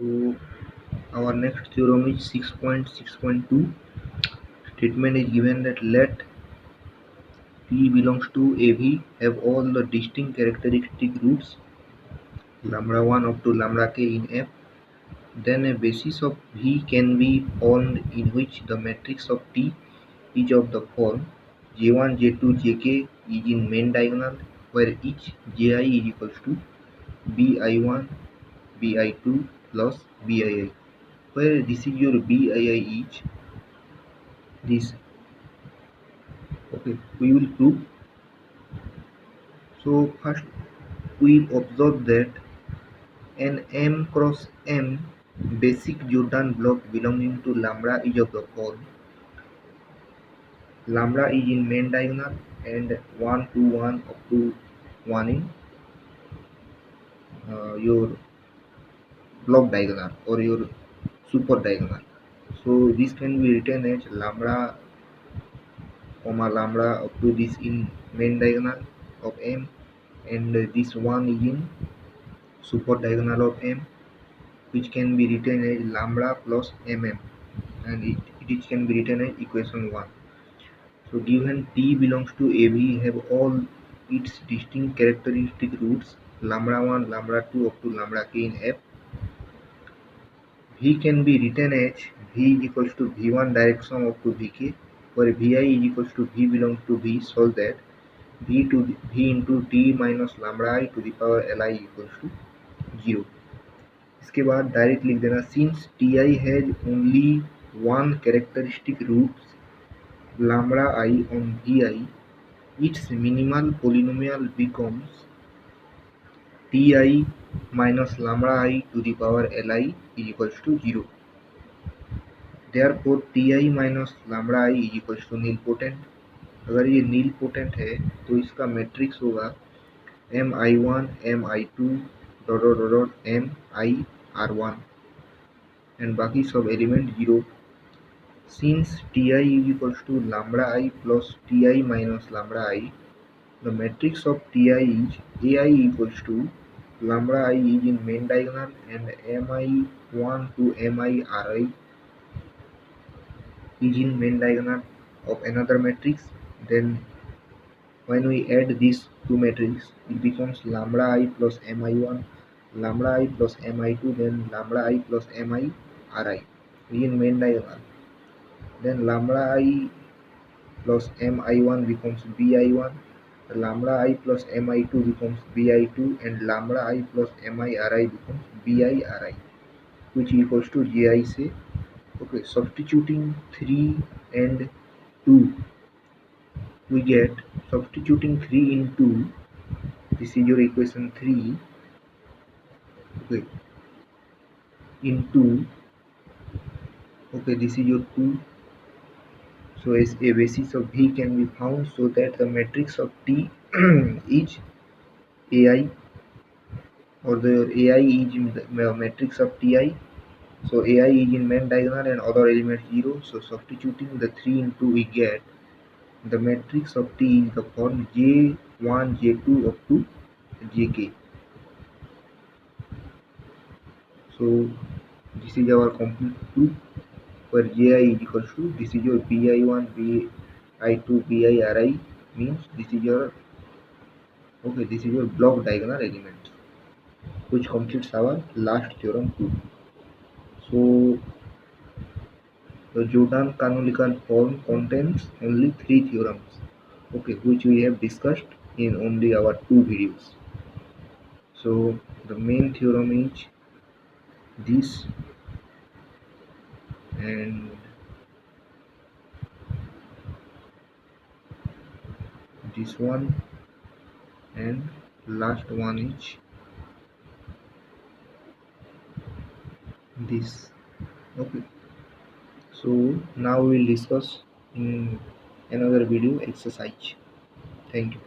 So our next theorem is 6.6.2. Statement is given that let P belongs to AV have all the distinct characteristic roots lambda 1 up to lambda k in F. Then a basis of V can be formed in which the matrix of T is of the form J1, J2, Jk is in main diagonal, where each Ji is equals to Bi1, Bi2 plus Bii, where this is your Bii is this. Okay, we will prove. So first we observe that an M cross M basic Jordan block belonging to lambda is of the form lambda is in main diagonal and 1 to 1 up to 1 in your block diagonal or your super diagonal. So this can be written as lambda comma lambda up to this in main diagonal of M, and this one is in super diagonal of M, which can be written as lambda plus mm, and it can be written as equation 1. So given T belongs to AV have all its distinct characteristic roots lambda 1, lambda 2 up to lambda k in F, V can be written as V is equals to V1 direct sum up to Vk, where Vi is equals to V belongs to V, so that V into T minus lambda I to the power Li equals to 0. इसके बाद direct लिख देना since Ti has only one characteristic roots lambda I on Vi, its minimal polynomial becomes Ti minus lambda I to the power Li is equals to 0. Therefore Ti minus lambda I is equals to nilpotent. अगर ये nilpotent है तो इसका matrix होगा mi1 mi2 dot dot dot mir1 and बाकी सब element 0. Since Ti is equals to lambda I plus Ti minus lambda I, the matrix of Ti is Ai equals to lambda I is in main diagonal and mi1 to miri is in main diagonal of another matrix. Then when we add these two matrices, it becomes lambda I plus mi1, lambda I plus mi2, then lambda I plus miri in main diagonal. Then lambda I plus mi1 becomes bi1, lambda I plus mi2 becomes bi2, and lambda I plus miri becomes biri, which equals to ji say. Okay, substituting 3 and 2, we get substituting 3 in 2, this is your equation 3. Okay, in 2, okay, this is your 2. So as a basis of V can be found, so that the matrix of T is Ai, or the Ai is in the matrix of Ti. So Ai is in main diagonal and other elements 0. So substituting the 3 into, we get the matrix of T is the form J1, J2 up to Jk. So this is our complete proof, where Ji is equals to, this is your Bi1, Bi2, Biri, means this is your, okay, this is your block diagonal element, which completes our last theorem too. So the Jordan canonical form contains only 3 theorems, okay, which we have discussed in only our 2 videos. So the main theorem is this, and this one, and last one is this. Okay, so now we will discuss in another video exercise. Thank you.